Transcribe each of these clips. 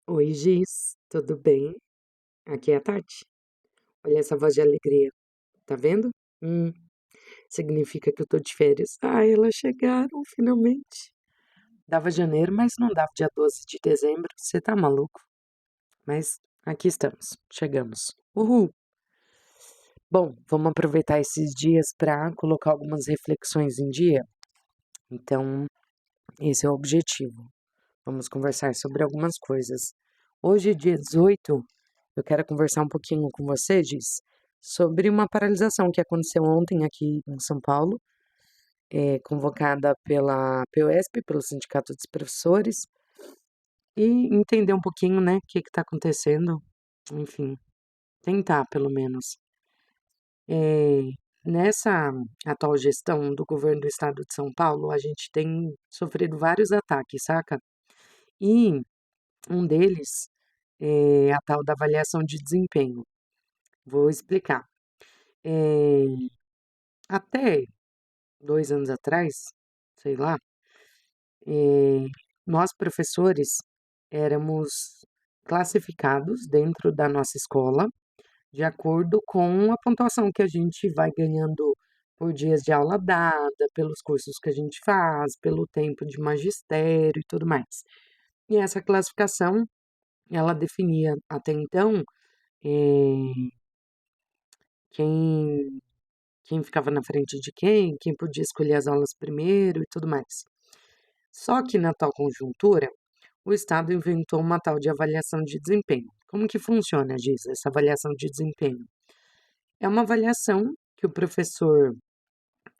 Oi, Giz, tudo bem? Aqui é a Tati. Olha essa voz de alegria, tá vendo? Hum, significa que eu tô de férias. Ai, elas chegaram finalmente. Dava janeiro, mas não dava dia 12 de dezembro. Você tá maluco? Mas aqui estamos, chegamos. Uhul! Bom, vamos aproveitar esses dias para colocar algumas reflexões em dia. Então, esse é o objetivo. Vamos conversar sobre algumas coisas. Hoje, dia 18, eu quero conversar um pouquinho com você, Giz, sobre uma paralisação que aconteceu ontem aqui em São Paulo, convocada pela PUESP, pelo Sindicato dos Professores, e entender um pouquinho, né, o que está acontecendo, enfim, tentar pelo menos. Eh, Nessa atual gestão do governo do estado de São Paulo, a gente tem sofrido vários ataques, saca? E um deles é a tal da avaliação de desempenho. Vou explicar. Eh, Até 2 anos atrás, sei lá, eh, nós professores éramos classificados dentro da nossa escola de acordo com a pontuação que a gente vai ganhando por dias de aula dada, pelos cursos que a gente faz, pelo tempo de magistério e tudo mais. E essa classificação, ela definia até então, eh, quem quem ficava na frente de quem podia escolher as aulas primeiro e tudo mais. Só que na tal conjuntura, o Estado inventou uma tal de avaliação de desempenho. Como que funciona, Giz, essa avaliação de desempenho? É uma avaliação que o professor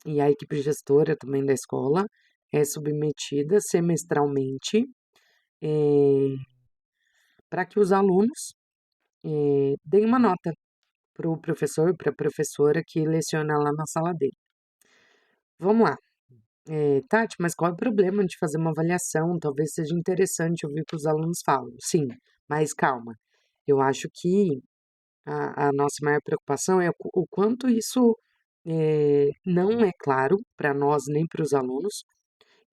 e a equipe gestora também da escola é submetida semestralmente para que os alunos deem uma nota para o professor, para a professora que leciona lá na sala dele. Vamos lá. Tati, mas qual é o problema de fazer uma avaliação? Talvez seja interessante ouvir o que os alunos falam. Sim, mas calma. Eu acho que a nossa maior preocupação é o quanto isso não é claro para nós nem para os alunos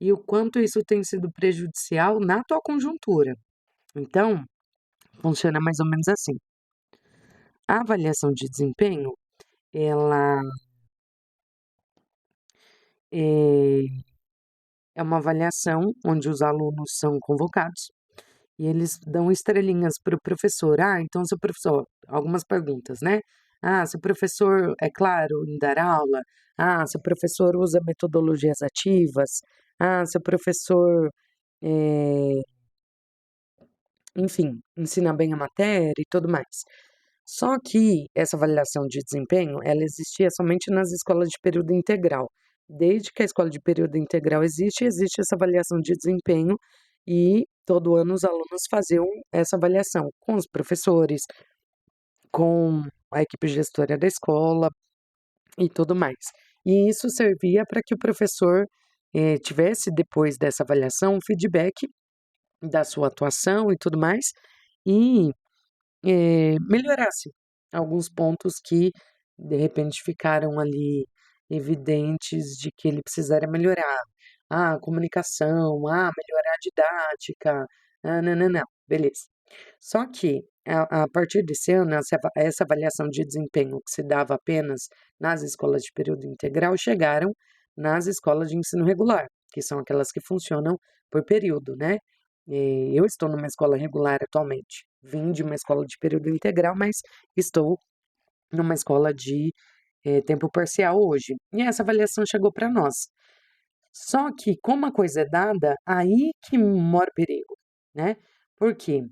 e o quanto isso tem sido prejudicial na atual conjuntura. Então, funciona mais ou menos assim. A avaliação de desempenho, ela é, é uma avaliação onde os alunos são convocados. E eles dão estrelinhas para o professor. Ah, então seu professor, algumas perguntas, né? Ah, seu professor é claro em dar aula? Ah, seu professor usa metodologias ativas? Ah, seu professor, eh, enfim, ensina bem a matéria e tudo mais. Só que essa avaliação de desempenho, ela existia somente nas escolas de período integral. Desde que a escola de período integral existe, existe essa avaliação de desempenho e todo ano os alunos faziam essa avaliação com os professores, com a equipe gestora da escola e tudo mais. E isso servia para que o professor tivesse, depois dessa avaliação, um feedback da sua atuação e tudo mais, e melhorasse alguns pontos que, de repente, ficaram ali evidentes de que ele precisaria melhorar. Ah, comunicação, melhorar a didática, nã beleza. Só que, a partir desse ano, essa avaliação de desempenho que se dava apenas nas escolas de período integral, chegaram nas escolas de ensino regular, que são aquelas que funcionam por período, né. Eu estou numa escola regular atualmente. Vim de uma escola de período integral, mas estou numa escola de, tempo parcial hoje. E essa avaliação chegou para nós. Só que como a coisa é dada, aí que mora o perigo, né. Por quê?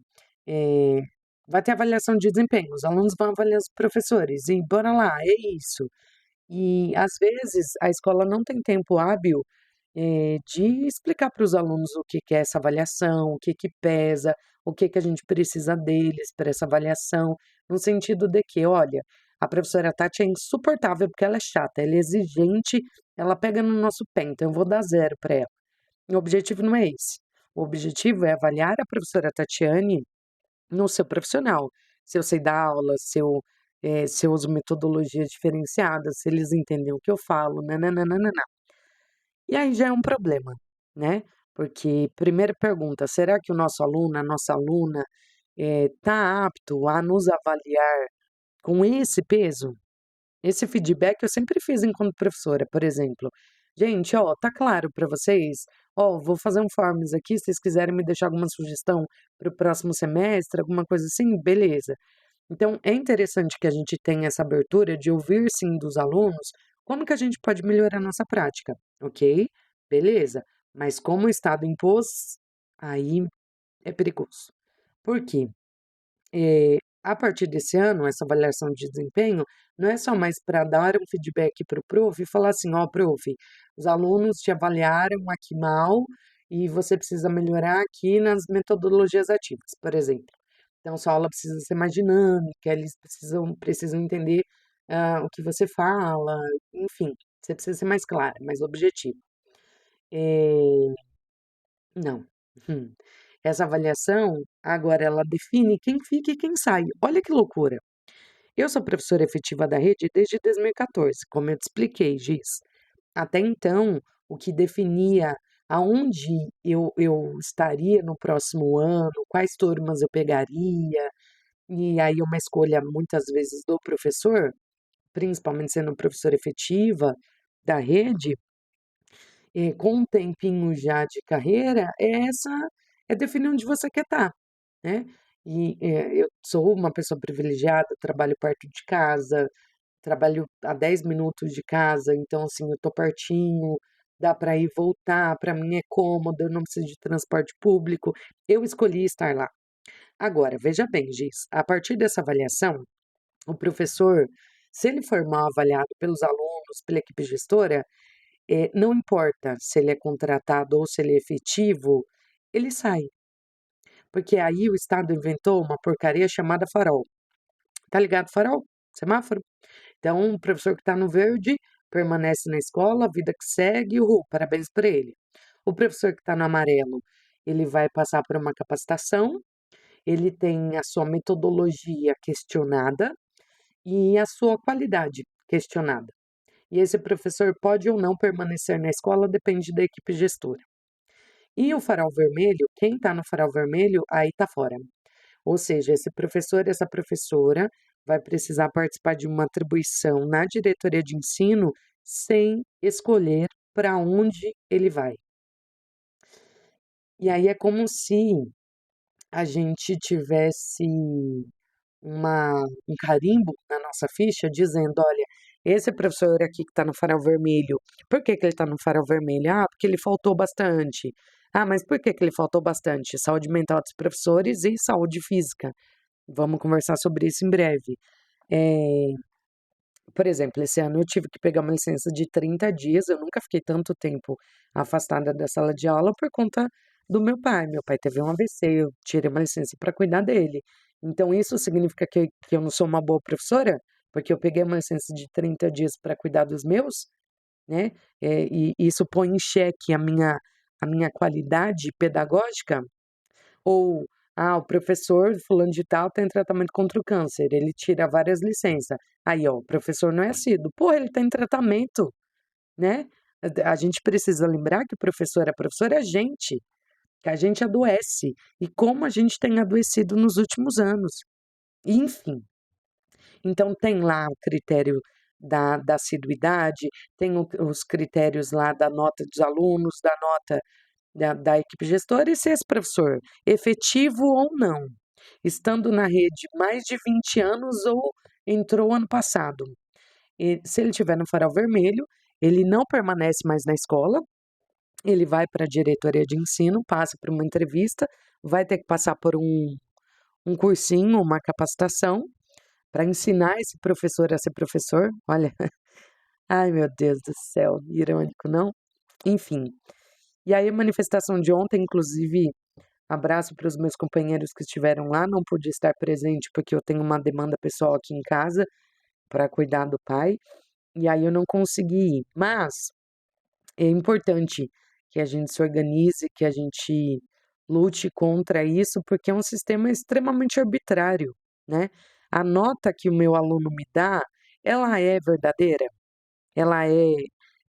Eh, Vai ter avaliação de desempenho, os alunos vão avaliar os professores e bora lá, é isso. E, às vezes, a escola não tem tempo hábil, de explicar para os alunos o que que é essa avaliação, o que que pesa, o que que a gente precisa deles para essa avaliação, no sentido de que: "Olha, a professora Tati é insuportável porque ela é chata, ela é exigente, ela pega no nosso pé, então eu vou dar 0 para ela". O objetivo não é esse. O objetivo é avaliar a professora Tatiane no seu profissional, se eu sei dar aula, se eu uso metodologias diferenciadas, se eles entendem o que eu falo, nã-nã-nã-nã-nã. E aí já é um problema, né, Porque, primeira pergunta, será que o nosso aluno, a nossa aluna, está apto a nos avaliar com esse peso? Esse feedback eu sempre fiz enquanto professora, por exemplo: "Gente, ó, tá claro para vocês? Ó, vou fazer um forms aqui, se vocês quiserem me deixar alguma sugestão para o próximo semestre, alguma coisa assim, beleza". Então é interessante que a gente tenha essa abertura de ouvir sim dos alunos como que a gente pode melhorar a nossa prática, ok, beleza. Mas como o Estado impôs, aí é perigoso. Por quê? A partir desse ano, essa avaliação de desempenho não é só mais para dar um feedback para o prof e falar assim: "Ó, prof, os alunos te avaliaram aqui mal e você precisa melhorar aqui nas metodologias ativas", por exemplo. Então sua aula precisa ser mais dinâmica, eles precisam entender, o que você fala, enfim, você precisa ser mais clara, mais objetiva. Eh, não. Hum. Essa avaliação, agora ela define quem fica e quem sai. Olha que loucura. Eu sou professora efetiva da rede desde 2014, como eu te expliquei, Giz. Até então, o que definia aonde eu estaria no próximo ano, quais turmas eu pegaria, e aí uma escolha muitas vezes do professor, principalmente sendo professora efetiva da rede, com um tempinho já de carreira, é definir onde você quer estar, né. E, eu sou uma pessoa privilegiada, trabalho perto de casa, trabalho a 10 minutos de casa, então, assim, eu tô pertinho, dá para ir e voltar, para mim é cômodo, eu não preciso de transporte público, eu escolhi estar lá. Agora, veja bem, Giz, a partir dessa avaliação, o professor, se ele for mal avaliado pelos alunos, pela equipe gestora, não importa se ele é contratado ou se ele é efetivo, ele sai. Porque aí o Estado inventou uma porcaria chamada farol. Tá ligado farol? Semáforo? Então, o professor que está no verde permanece na escola, vida que segue, uhul, parabéns para ele. O professor que está no amarelo, ele vai passar por uma capacitação, ele tem a sua metodologia questionada e a sua qualidade questionada. E esse professor pode ou não permanecer na escola, depende da equipe gestora. E o farol vermelho, quem está no farol vermelho, aí está fora. Ou seja, esse professor, essa professora vai precisar participar de uma atribuição na diretoria de ensino sem escolher para onde ele vai. E aí é como se a gente tivesse um carimbo na nossa ficha dizendo: "Olha, esse professor aqui que está no farol vermelho, por que que ele está no farol vermelho? Ah, porque ele faltou bastante. Ah, mas por que que ele faltou bastante? Saúde mental dos professores e saúde física. Vamos conversar sobre isso em breve". Eh, por exemplo, esse ano eu tive que pegar uma licença de 30 dias, eu nunca fiquei tanto tempo afastada da sala de aula por conta do meu pai. Meu pai teve um AVC, eu tirei uma licença para cuidar dele. Então isso significa que eu não sou uma boa professora? Porque eu peguei uma licença de 30 dias para cuidar dos meus, né, e isso põe em xeque a minha qualidade pedagógica? Ou, o professor fulano de tal tem tratamento contra o câncer, ele tira várias licenças. Aí, ó, o professor não é assíduo. Pô, ele tá em tratamento, né. A gente precisa lembrar que o professor é gente, que a gente adoece, e como a gente tem adoecido nos últimos anos. Enfim, então tem lá o critério da assiduidade, tem os critérios lá da nota dos alunos, da nota da equipe gestora, e se esse professor, efetivo ou não, estando na rede mais de 20 anos ou entrou ano passado, e se ele estiver no farol vermelho, ele não permanece mais na escola, ele vai para a diretoria de ensino, passa por uma entrevista, vai ter que passar por um cursinho, uma capacitação, para ensinar esse professor a ser professor. Olha, ai meu Deus do céu, irônico, não? Enfim, e aí a manifestação de ontem, inclusive, abraço para os meus companheiros que estiveram lá, não pude estar presente, porque eu tenho uma demanda pessoal aqui em casa, para cuidar do pai, e aí eu não consegui ir. Mas é importante que a gente se organize, que a gente lute contra isso, porque é um sistema extremamente arbitrário, né. A nota que o meu aluno me dá, ela é verdadeira? Ela é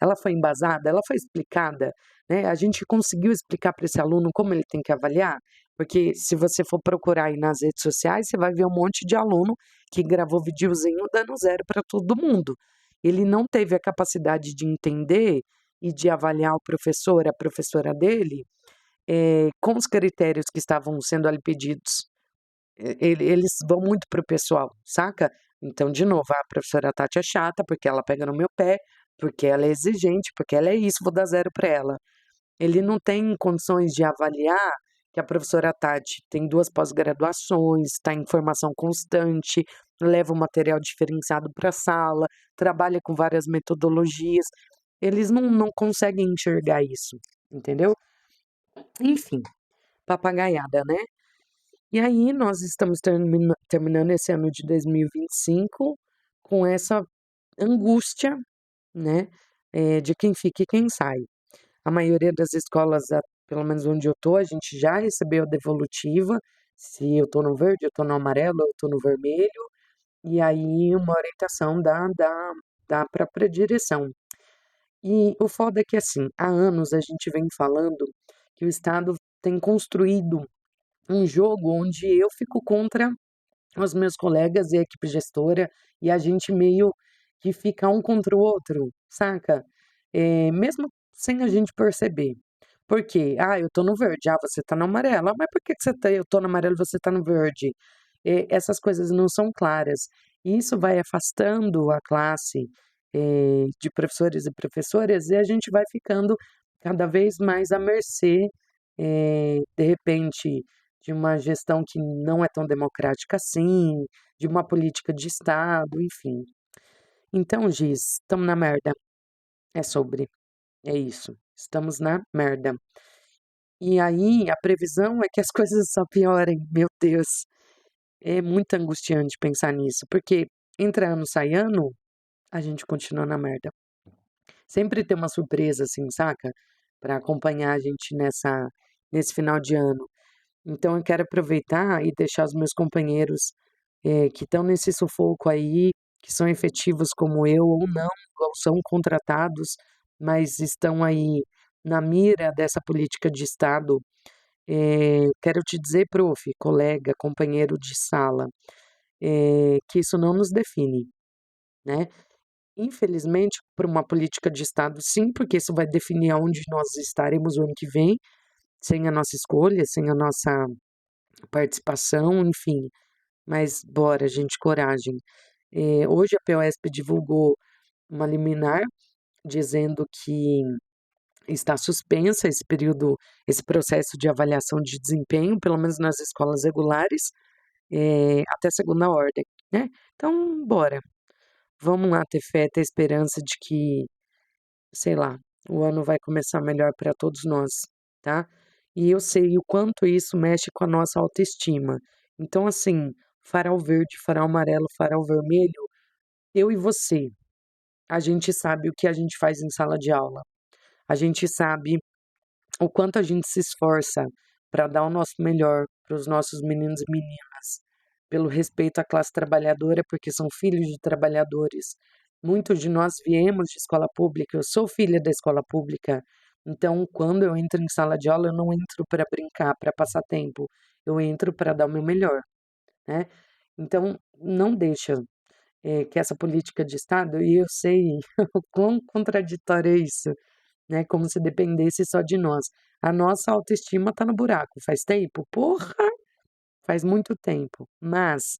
ela foi embasada, ela foi explicada, né? A gente conseguiu explicar para esse aluno como ele tem que avaliar? Porque se você for procurar aí nas redes sociais, você vai ver um monte de aluno que gravou videozinho dando 0 para todo mundo. Ele não teve a capacidade de entender e de avaliar o professor, a professora dele, com os critérios que estavam sendo ali pedidos. Eles vão muito para o pessoal, saca? Então, de novo, a professora Tati é chata, porque ela pega no meu pé, porque ela é exigente, porque ela é isso, vou dar 0 para ela. Ele não tem condições de avaliar que a professora Tati tem 2 pós-graduações, está em formação constante, leva o material diferenciado pra sala, trabalha com várias metodologias. Eles não conseguem enxergar isso, entendeu? Enfim, papagaiada, né? E aí nós estamos terminando esse ano de 2025 com essa angústia, né, de quem fica e quem sai. A maioria das escolas, pelo menos onde eu tô, a gente já recebeu a devolutiva, se eu tô no verde, eu tô no amarelo, eu tô no vermelho, e aí uma orientação da própria direção. E o foda é que, assim, há anos a gente vem falando que o Estado tem construído um jogo onde eu fico contra os meus colegas e a equipe gestora, e a gente meio que fica um contra o outro, saca? Mesmo sem a gente perceber. Por quê? "Ah, eu tô no verde. Ah, você tá no amarelo. Ah, mas por que que eu tô no amarelo e você tá no verde?". Essas coisas não são claras. E isso vai afastando a classe, de professores e professoras, e a gente vai ficando cada vez mais à mercê, de repente, de uma gestão que não é tão democrática assim, de uma política de Estado, enfim. Então, Giz, estamos na merda. É sobre. É isso. Estamos na merda. E aí, a previsão é que as coisas só piorem. Meu Deus. É muito angustiante pensar nisso, porque entra ano, sai ano, a gente continua na merda. Sempre tem uma surpresa, assim, saca? Para acompanhar a gente nesse final de ano. Então eu quero aproveitar e deixar os meus companheiros, que estão nesse sufoco aí, que são efetivos como eu ou não, ou são contratados, mas estão aí na mira dessa política de Estado, quero te dizer, prof, colega, companheiro de sala, que isso não nos define, né. Infelizmente, por uma política de Estado, sim, porque isso vai definir aonde nós estaremos o ano que vem, sem a nossa escolha, sem a nossa participação, enfim. Mas bora, gente, coragem. Hoje a POSP divulgou uma liminar dizendo que está suspensa esse processo de avaliação de desempenho, pelo menos nas escolas regulares, até segunda ordem, né. Então bora, vamos lá ter fé, ter esperança de que, sei lá, o ano vai começar melhor para todos nós, tá. E eu sei o quanto isso mexe com a nossa autoestima. Então, assim, farol verde, farol amarelo, farol vermelho, eu e você, a gente sabe o que a gente faz em sala de aula. A gente sabe o quanto a gente se esforça para dar o nosso melhor para os nossos meninos e meninas, pelo respeito à classe trabalhadora, porque são filhos de trabalhadores. Muitos de nós viemos de escola pública, eu sou filha da escola pública, então quando eu entro em sala de aula, eu não entro para brincar, para passar tempo, eu entro para dar o meu melhor, né. Então não deixa, que essa política de Estado, e eu sei o quão contraditório é isso, né, como se dependesse só de nós. A nossa autoestima tá no buraco, faz tempo? Porra, faz muito tempo, mas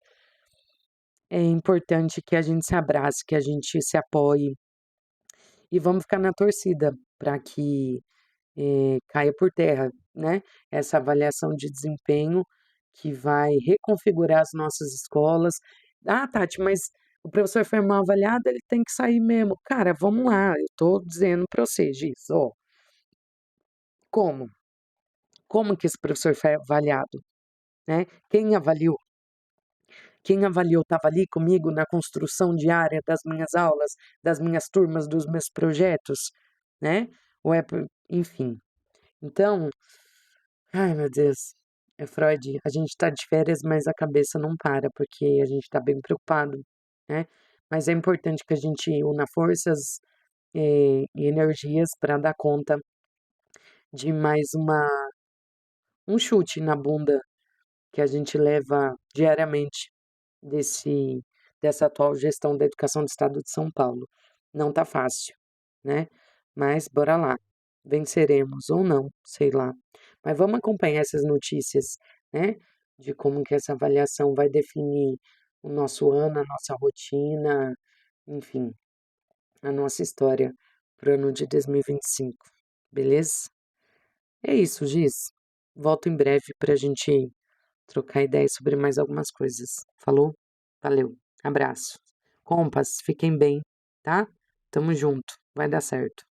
é importante que a gente se abrace, que a gente se apoie e vamos ficar na torcida para que, caia por terra, né, essa avaliação de desempenho que vai reconfigurar as nossas escolas. "Ah, Tati, mas o professor foi mal avaliado, ele tem que sair mesmo". Cara, vamos lá, eu tô dizendo para você, Giz, ó, como? Como que esse professor foi avaliado, né? Quem avaliou? Quem avaliou estava ali comigo na construção diária das minhas aulas, das minhas turmas, dos meus projetos, né? Ou é por enfim. Então, ai meu Deus, é Freud, a gente está de férias, mas a cabeça não para, porque a gente está bem preocupado, né? Mas é importante que a gente una forças, e energias para dar conta de mais um chute na bunda que a gente leva diariamente desse dessa atual gestão da educação do estado de São Paulo. Não tá fácil, né, mas bora lá, venceremos ou não, sei lá. Mas vamos acompanhar essas notícias, né, de como que essa avaliação vai definir o nosso ano, a nossa rotina, enfim, a nossa história para o ano de 2025, beleza? É isso, Giz. Volto em breve para a gente trocar ideias sobre mais algumas coisas. Falou? Valeu. Abraço. Compas, fiquem bem, tá? Tamo junto. Vai dar certo.